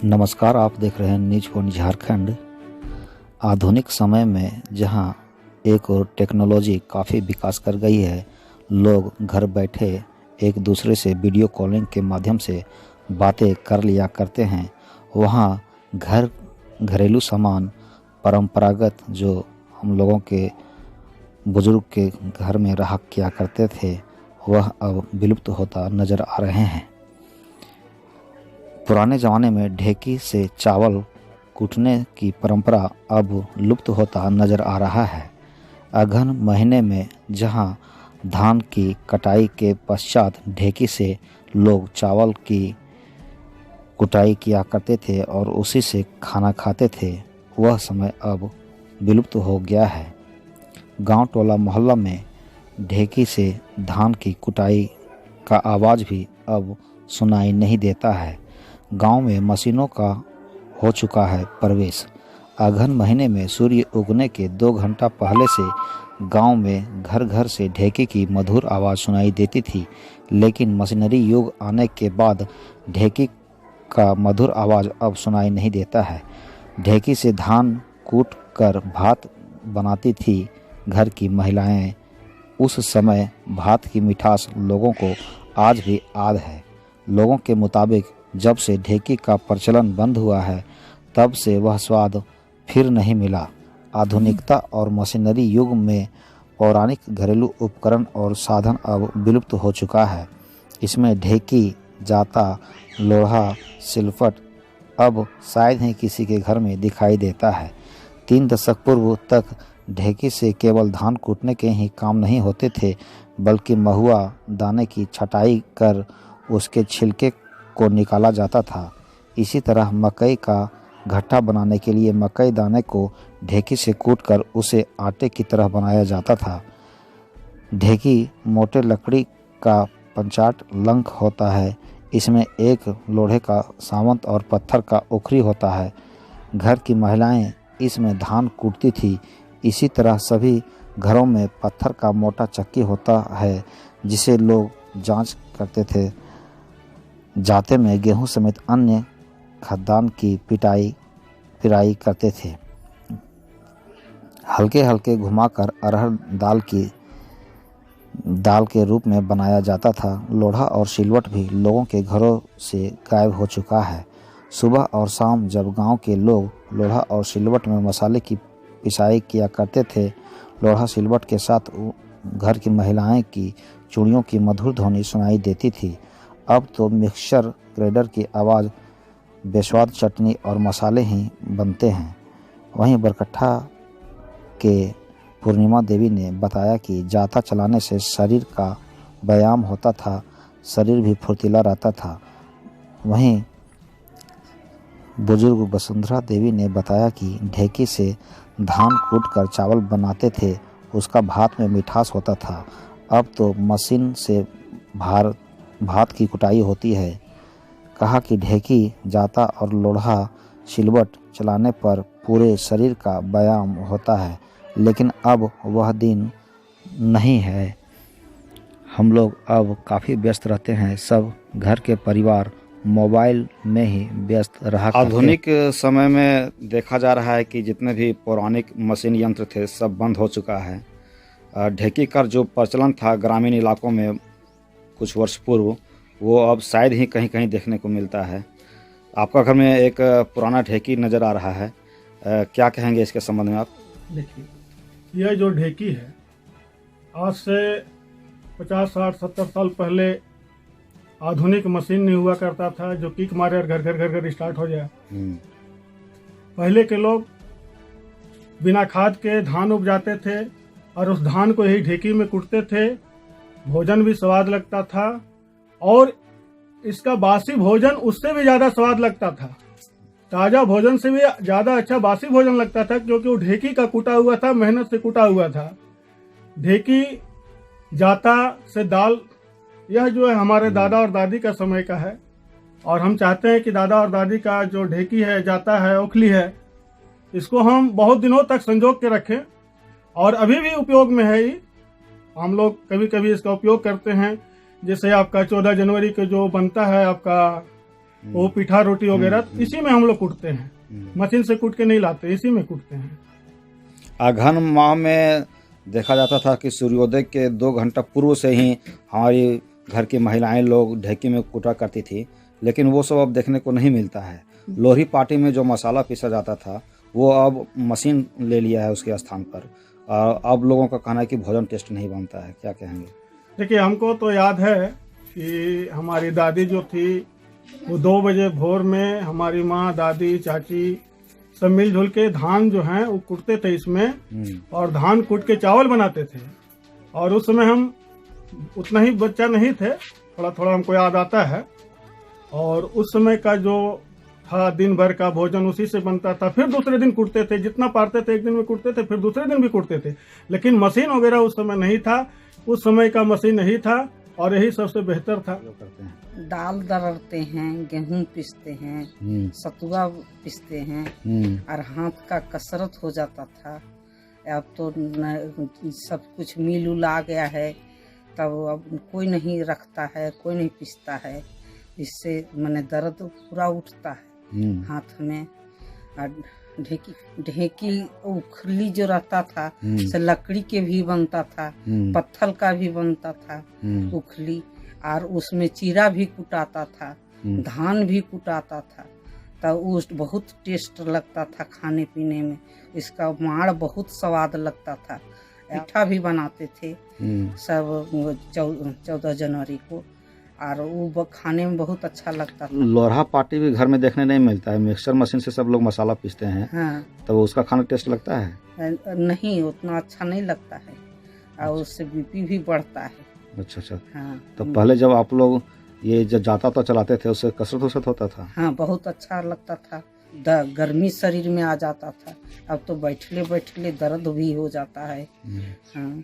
नमस्कार, आप देख रहे हैं न्यूज पॉइंट झारखंड। आधुनिक समय में जहां एक और टेक्नोलॉजी काफ़ी विकास कर गई है, लोग घर बैठे एक दूसरे से वीडियो कॉलिंग के माध्यम से बातें कर लिया करते हैं। वहां घरेलू सामान परंपरागत जो हम लोगों के बुजुर्ग के घर में रहा किया करते थे, वह अब विलुप्त होता नज़र आ रहे हैं। पुराने ज़माने में ढेकी से चावल कूटने की परंपरा अब लुप्त होता नज़र आ रहा है। अगहन महीने में जहां धान की कटाई के पश्चात ढेकी से लोग चावल की कुटाई किया करते थे और उसी से खाना खाते थे, वह समय अब विलुप्त हो गया है। गांव टोला मोहल्ला में ढेकी से धान की कुटाई का आवाज़ भी अब सुनाई नहीं देता है। गांव में मशीनों का हो चुका है प्रवेश। अगहन महीने में सूर्य उगने के 2 घंटा पहले से गांव में घर घर से ढेकी की मधुर आवाज़ सुनाई देती थी, लेकिन मशीनरी युग आने के बाद ढेकी का मधुर आवाज़ अब सुनाई नहीं देता है। ढेकी से धान कूट कर भात बनाती थी घर की महिलाएं। उस समय भात की मिठास लोगों को आज भी याद है। लोगों के मुताबिक जब से ढेकी का प्रचलन बंद हुआ है, तब से वह स्वाद फिर नहीं मिला। आधुनिकता और मशीनरी युग में पौराणिक घरेलू उपकरण और साधन अब विलुप्त हो चुका है। इसमें ढेकी, जाता, लोढ़ा, सिलवट अब शायद ही किसी के घर में दिखाई देता है। 3 दशक पूर्व तक ढेकी से केवल धान कूटने के ही काम नहीं होते थे, बल्कि महुआ दाने की छटाई कर उसके छिलके को निकाला जाता था। इसी तरह मकई का घट्टा बनाने के लिए मकई दाने को ढेकी से कूटकर उसे आटे की तरह बनाया जाता था। ढेकी मोटे लकड़ी का पंचाट लंक होता है। इसमें एक लोहे का सावंत और पत्थर का उखरी होता है। घर की महिलाएं इसमें धान कूटती थी। इसी तरह सभी घरों में पत्थर का मोटा चक्की होता है, जिसे लोग जांच करते थे। जाते में गेहूं समेत अन्य खाद्यान्न की पिराई करते थे। हल्के हल्के घुमाकर अरहर दाल के रूप में बनाया जाता था। लोढ़ा और सिलवट भी लोगों के घरों से गायब हो चुका है। सुबह और शाम जब गांव के लोग लोढ़ा और सिलवट में मसाले की पिसाई किया करते थे, लोढ़ा सिलवट के साथ घर की महिलाएं की चूड़ियों की मधुर ध्वनि सुनाई देती थी। अब तो मिक्सचर ग्राइंडर की आवाज़, बेस्वाद चटनी और मसाले ही बनते हैं। वहीं बरकट्ठा के पूर्णिमा देवी ने बताया कि जाता चलाने से शरीर का व्यायाम होता था, शरीर भी फुर्तीला रहता था। वहीं बुजुर्ग वसुंधरा देवी ने बताया कि ढेकी से धान कूटकर चावल बनाते थे, उसका भात में मिठास होता था। अब तो मशीन से भात की कुटाई होती है। कहा कि ढेकी, जाता और लोढ़ा सिलवट चलाने पर पूरे शरीर का व्यायाम होता है, लेकिन अब वह दिन नहीं है। हम लोग अब काफ़ी व्यस्त रहते हैं। सब घर के परिवार मोबाइल में ही व्यस्त रहा करते हैं। आधुनिक समय में देखा जा रहा है कि जितने भी पौराणिक मशीन यंत्र थे, सब बंद हो चुका है। ढेकी का जो प्रचलन था ग्रामीण इलाकों में कुछ वर्ष पूर्व, वो अब शायद ही कहीं कहीं देखने को मिलता है। आपका घर में एक पुराना ढेकी नज़र आ रहा है, क्या कहेंगे इसके संबंध में आप? देखिए, यह जो ढेकी है, आज से 50, 60, 70 साल पहले आधुनिक मशीन नहीं हुआ करता था जो किक मारे और घर घर स्टार्ट हो जाए। पहले के लोग बिना खाद के धान उपजाते थे और उस धान को ही ढेकी में कूटते थे। भोजन भी स्वाद लगता था और इसका बासी भोजन उससे भी ज्यादा स्वाद लगता था। ताजा भोजन से भी ज्यादा अच्छा बासी भोजन लगता था, क्योंकि वो ढेकी का कूटा हुआ था, मेहनत से कूटा हुआ था। ढेकी, जाता से दाल, यह जो है हमारे दादा और दादी का समय का है। और हम चाहते हैं कि दादा और दादी का जो ढेकी है, जाता है, ओखली है, इसको हम बहुत दिनों तक संजो के रखें और अभी भी उपयोग में है। हम लोग कभी कभी इसका उपयोग करते हैं। जैसे आपका 14 जनवरी को जो बनता है आपका वो पिठा रोटी वगैरह इसी में हम लोग कूटते हैं, मशीन से कूट के नहीं लाते, इसी में कूटते हैं। अगहन माह में देखा जाता था कि सूर्योदय के 2 घंटा पूर्व से ही हमारी घर की महिलाएं लोग ढेकी में कूटा करती थी, लेकिन वो सब अब देखने को नहीं मिलता है। लोहरी पार्टी में जो मसाला पीसा जाता था वो अब मशीन ले लिया है उसके स्थान पर, और अब लोगों का कहना है कि भोजन टेस्ट नहीं बनता है। क्या कहेंगे? देखिए, हमको तो याद है कि हमारी दादी जो थी वो 2 बजे भोर में हमारी माँ, दादी, चाची सब मिलजुल के धान जो है वो कूटते थे इसमें, और धान कूट के चावल बनाते थे। और उस समय हम उतना ही बच्चा नहीं थे, थोड़ा थोड़ा हमको याद आता है। और उस समय का जो था दिन भर का भोजन उसी से बनता था। फिर दूसरे दिन कूटते थे, जितना पारते थे एक दिन में कूटते थे, फिर दूसरे दिन भी कूटते थे। लेकिन मशीन वगैरह उस समय नहीं था, उस समय का मशीन नहीं था, और यही सबसे बेहतर था। दाल दरड़ते हैं, गेहूं पीसते हैं, सतुआ पीसते हैं, और हाथ का कसरत हो जाता था। अब तो सब कुछ मिल उल आ गया है, तब अब कोई नहीं रखता है, कोई नहीं पीसता है। इससे मैंने दर्द पूरा उठता है हाथ में। और ढेकी उखली जो रहता था से लकड़ी के भी बनता था, पत्थर का भी बनता था उखली, और उसमें चीरा भी कुटाता था, धान भी कुटाता था। तब उस बहुत टेस्ट लगता था खाने पीने में, इसका माड़ बहुत स्वाद लगता था। मीठा भी बनाते थे सब 14 जनवरी को, और वो खाने में बहुत अच्छा लगता था। लोरहा पार्टी भी घर में देखने नहीं मिलता है, मिक्सर मशीन से सब लोग मसाला पीसते हैं। हाँ, तो उसका खाना टेस्ट लगता है? नहीं, उतना अच्छा नहीं लगता है, और उससे बीपी भी बढ़ता है। अच्छा। हाँ, तो पहले जब आप लोग ये जब जाता तो चलाते थे, उससे कसरत वसरत होता था? हाँ, बहुत अच्छा लगता था। गर्मी शरीर में आ जाता था। अब तो बैठले बैठले दर्द भी हो जाता है। हाँ।